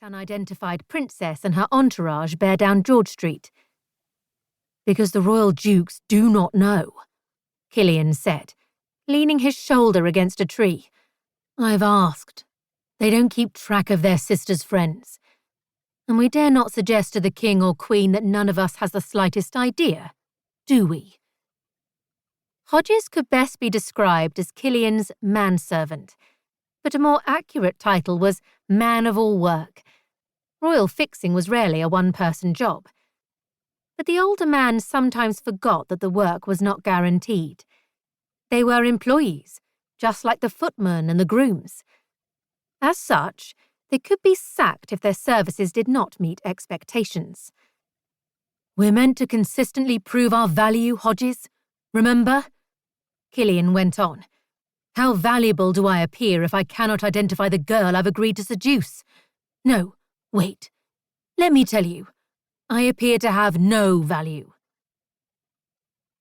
unidentified princess and her entourage bear down George Street. Because the royal dukes do not know, Killian said, leaning his shoulder against a tree. I've asked. They don't keep track of their sisters' friends. And we dare not suggest to the king or queen that none of us has the slightest idea, do we? Hodges could best be described as Killian's manservant, but a more accurate title was man of all work. Royal fixing was rarely a one-person job. But the older man sometimes forgot that the work was not guaranteed. They were employees, just like the footmen and the grooms. As such, they could be sacked if their services did not meet expectations. We're meant to consistently prove our value, Hodges. Remember? Killian went on. How valuable do I appear if I cannot identify the girl I've agreed to seduce? No, wait. Let me tell you. I appear to have no value.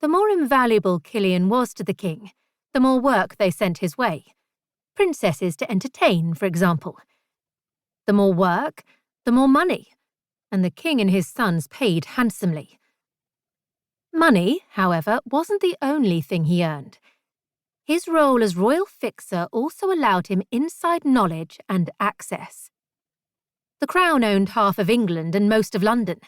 The more invaluable Killian was to the king, the more work they sent his way. Princesses to entertain, for example. The more work, the more money, and the king and his sons paid handsomely. Money, however, wasn't the only thing he earned. His role as royal fixer also allowed him inside knowledge and access. The Crown owned half of England and most of London.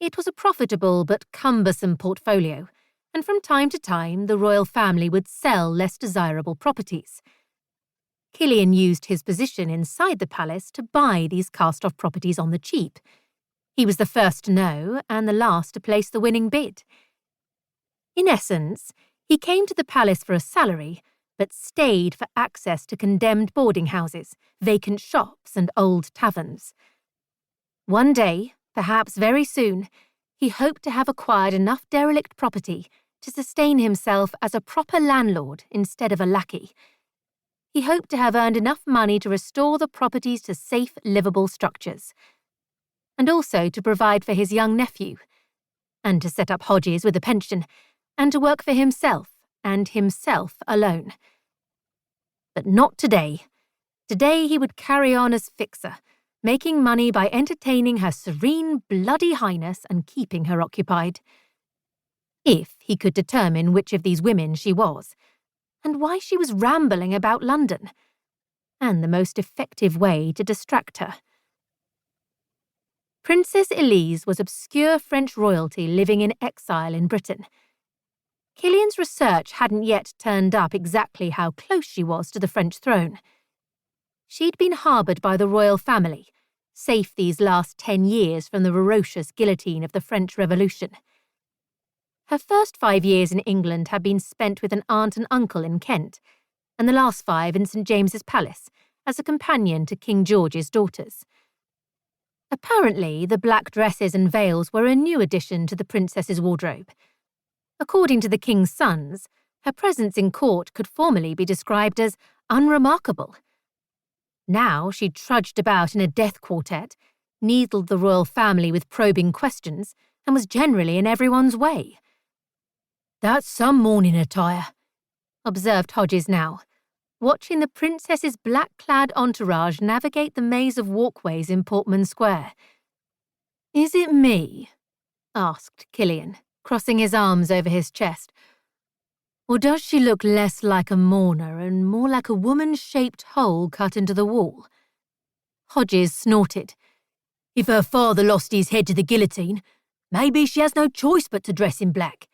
It was a profitable but cumbersome portfolio, and from time to time the royal family would sell less desirable properties. Killian used his position inside the palace to buy these cast-off properties on the cheap. He was the first to know and the last to place the winning bid. In essence, he came to the palace for a salary, but stayed for access to condemned boarding houses, vacant shops, and old taverns. One day, perhaps very soon, he hoped to have acquired enough derelict property to sustain himself as a proper landlord instead of a lackey. He hoped to have earned enough money to restore the properties to safe, livable structures, and also to provide for his young nephew, and to set up Hodges with a pension, and to work for himself, and himself alone. But not today. Today he would carry on as fixer, making money by entertaining Her Serene Bloody Highness and keeping her occupied. If he could determine which of these women she was, and why she was rambling about London, and the most effective way to distract her. Princess Elise was obscure French royalty living in exile in Britain. Killian's research hadn't yet turned up exactly how close she was to the French throne. She'd been harboured by the royal family, safe these last 10 years from the ferocious guillotine of the French Revolution. Her first 5 years in England had been spent with an aunt and uncle in Kent, and the last 5 in St. James's Palace, as a companion to King George's daughters. Apparently, the black dresses and veils were a new addition to the princess's wardrobe. According to the king's sons, her presence in court could formerly be described as unremarkable. Now she trudged about in a death quartet, needled the royal family with probing questions, and was generally in everyone's way. That's some morning attire, observed Hodges now, watching the princess's black-clad entourage navigate the maze of walkways in Portman Square. Is it me? Asked Killian, crossing his arms over his chest. Or does she look less like a mourner and more like a woman-shaped hole cut into the wall? Hodges snorted. If her father lost his head to the guillotine, maybe she has no choice but to dress in black.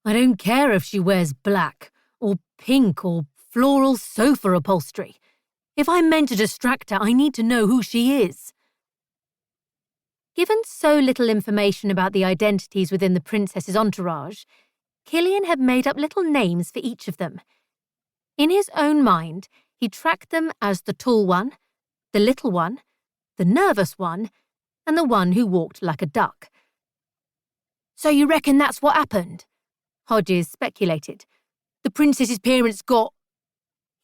I don't care if she wears black, or pink, or floral sofa upholstery. If I'm meant to distract her, I need to know who she is. Given so little information about the identities within the princess's entourage, Killian had made up little names for each of them. In his own mind, he tracked them as the tall one, the little one, the nervous one, and the one who walked like a duck. So you reckon that's what happened? Hodges speculated. The princess's parents got...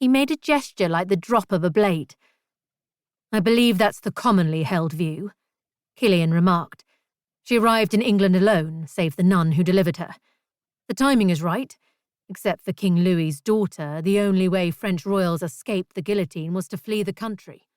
He made a gesture like the drop of a blade. I believe that's the commonly held view, Killian remarked. She arrived in England alone, save the nun who delivered her. The timing is right. Except for King Louis's daughter, the only way French royals escaped the guillotine was to flee the country.